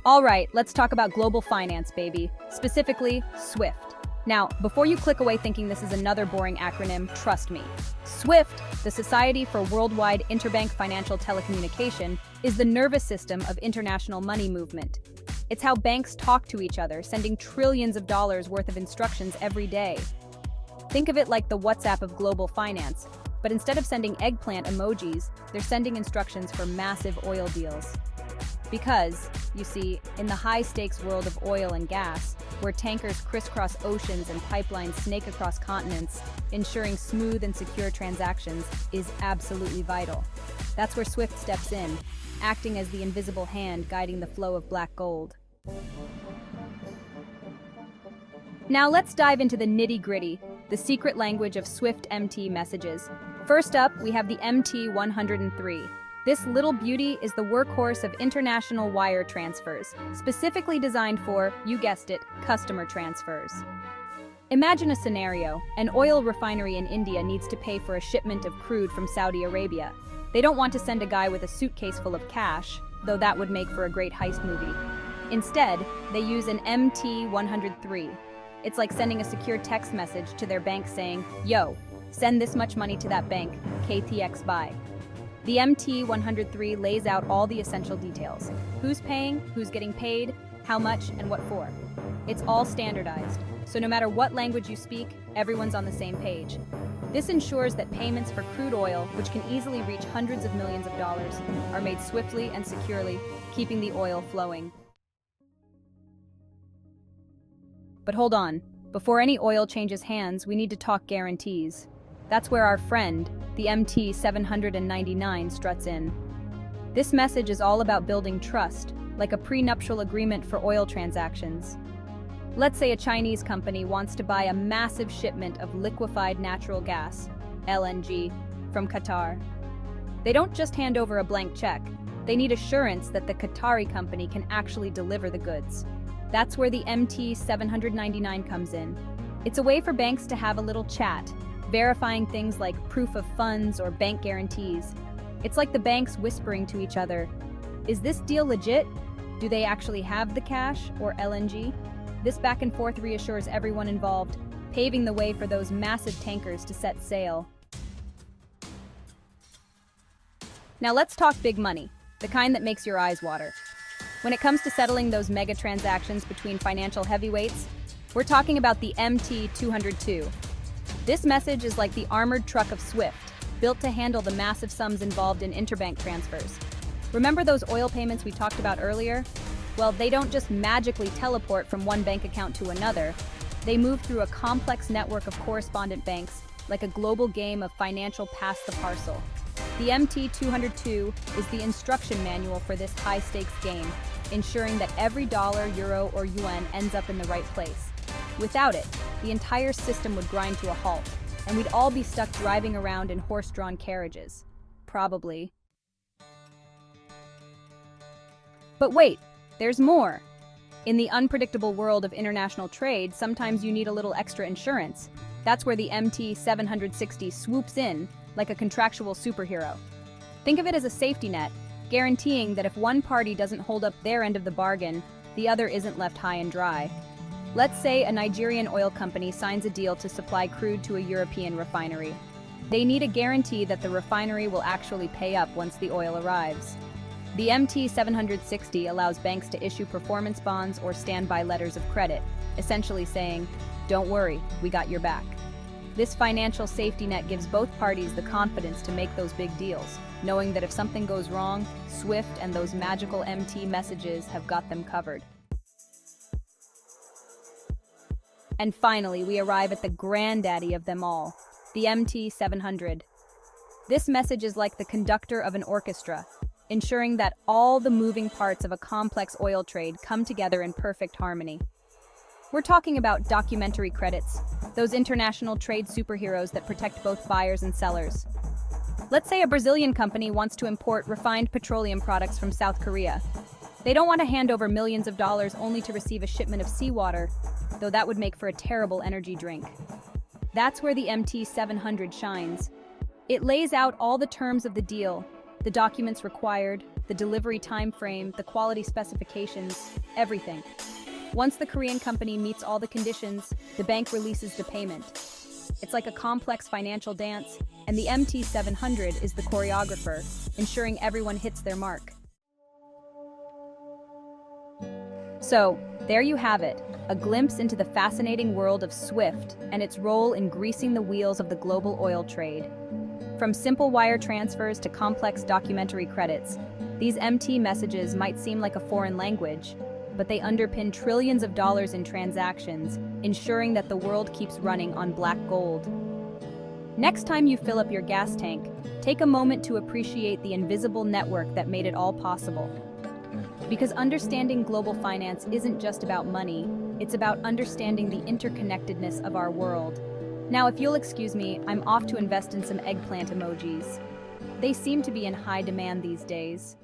All right, let's talk about global finance, baby. Specifically, SWIFT. Now, before you click away thinking this is another boring acronym, trust me. SWIFT, the Society for Worldwide Interbank Financial Telecommunication, is the nervous system of international money movement. It's how banks talk to each other, sending trillions of dollars worth of instructions every day. Think of it like the WhatsApp of global finance, but instead of sending eggplant emojis, they're sending instructions for massive oil deals. Because, you see, in the high-stakes world of oil and gas, where tankers crisscross oceans and pipelines snake across continents, ensuring smooth and secure transactions is absolutely vital. That's where SWIFT steps in, acting as the invisible hand guiding the flow of black gold. Now let's dive into the nitty-gritty, the secret language of SWIFT MT messages. First up, we have the MT-103. This little beauty is the workhorse of international wire transfers, specifically designed for, you guessed it, customer transfers. Imagine a scenario: an oil refinery in India needs to pay for a shipment of crude from Saudi Arabia. They don't want to send a guy with a suitcase full of cash, though that would make for a great heist movie. Instead, they use an MT-103. It's like sending a secure text message to their bank saying, "Yo, send this much money to that bank, KTX buy." The MT-103 lays out all the essential details: who's paying, who's getting paid, how much, and what for. It's all standardized, so no matter what language you speak, everyone's on the same page. This ensures that payments for crude oil, which can easily reach hundreds of millions of dollars, are made swiftly and securely, keeping the oil flowing. But hold on, before any oil changes hands, we need to talk guarantees. That's where our friend, the MT-799, struts in. This message is all about building trust, like a prenuptial agreement for oil transactions. Let's say a Chinese company wants to buy a massive shipment of liquefied natural gas, LNG, from Qatar. They don't just hand over a blank check. They need assurance that the Qatari company can actually deliver the goods. That's where the MT-799 comes in. It's a way for banks to have a little chat, verifying things like proof of funds or bank guarantees. It's like the banks whispering to each other, "Is this deal legit? Do they actually have the cash or LNG?" This back and forth reassures everyone involved, paving the way for those massive tankers to set sail. Now let's talk big money, the kind that makes your eyes water. When it comes to settling those mega transactions between financial heavyweights, we're talking about the MT-202. This message is like the armored truck of SWIFT, built to handle the massive sums involved in interbank transfers. Remember those oil payments we talked about earlier? Well, they don't just magically teleport from one bank account to another. They move through a complex network of correspondent banks, like a global game of financial pass-the-parcel. The MT-202 is the instruction manual for this high-stakes game, ensuring that every dollar, euro, or yuan ends up in the right place. Without it, the entire system would grind to a halt, and we'd all be stuck driving around in horse-drawn carriages. Probably. But wait, there's more. In the unpredictable world of international trade, sometimes you need a little extra insurance. That's where the MT-760 swoops in, like a contractual superhero. Think of it as a safety net, guaranteeing that if one party doesn't hold up their end of the bargain, the other isn't left high and dry. Let's say a Nigerian oil company signs a deal to supply crude to a European refinery. They need a guarantee that the refinery will actually pay up once the oil arrives. The MT-760 allows banks to issue performance bonds or standby letters of credit, essentially saying, "Don't worry, we got your back." This financial safety net gives both parties the confidence to make those big deals, knowing that if something goes wrong, SWIFT and those magical MT messages have got them covered. And finally, we arrive at the granddaddy of them all, the MT-700. This message is like the conductor of an orchestra, ensuring that all the moving parts of a complex oil trade come together in perfect harmony. We're talking about documentary credits, those international trade superheroes that protect both buyers and sellers. Let's say a Brazilian company wants to import refined petroleum products from South Korea. They don't want to hand over millions of dollars only to receive a shipment of seawater, though that would make for a terrible energy drink. That's where the MT-700 shines. It lays out all the terms of the deal, The documents required, the delivery time frame, the quality specifications, everything. Once the Korean company meets all the conditions, the bank releases the payment. It's like a complex financial dance, and the MT-700 is the choreographer, ensuring everyone hits their mark. So, there you have it, a glimpse into the fascinating world of SWIFT and its role in greasing the wheels of the global oil trade. From simple wire transfers to complex documentary credits, these MT messages might seem like a foreign language, but they underpin trillions of dollars in transactions, ensuring that the world keeps running on black gold. Next time you fill up your gas tank, take a moment to appreciate the invisible network that made it all possible. Because understanding global finance isn't just about money, it's about understanding the interconnectedness of our world. Now, if you'll excuse me, I'm off to invest in some eggplant emojis. They seem to be in high demand these days.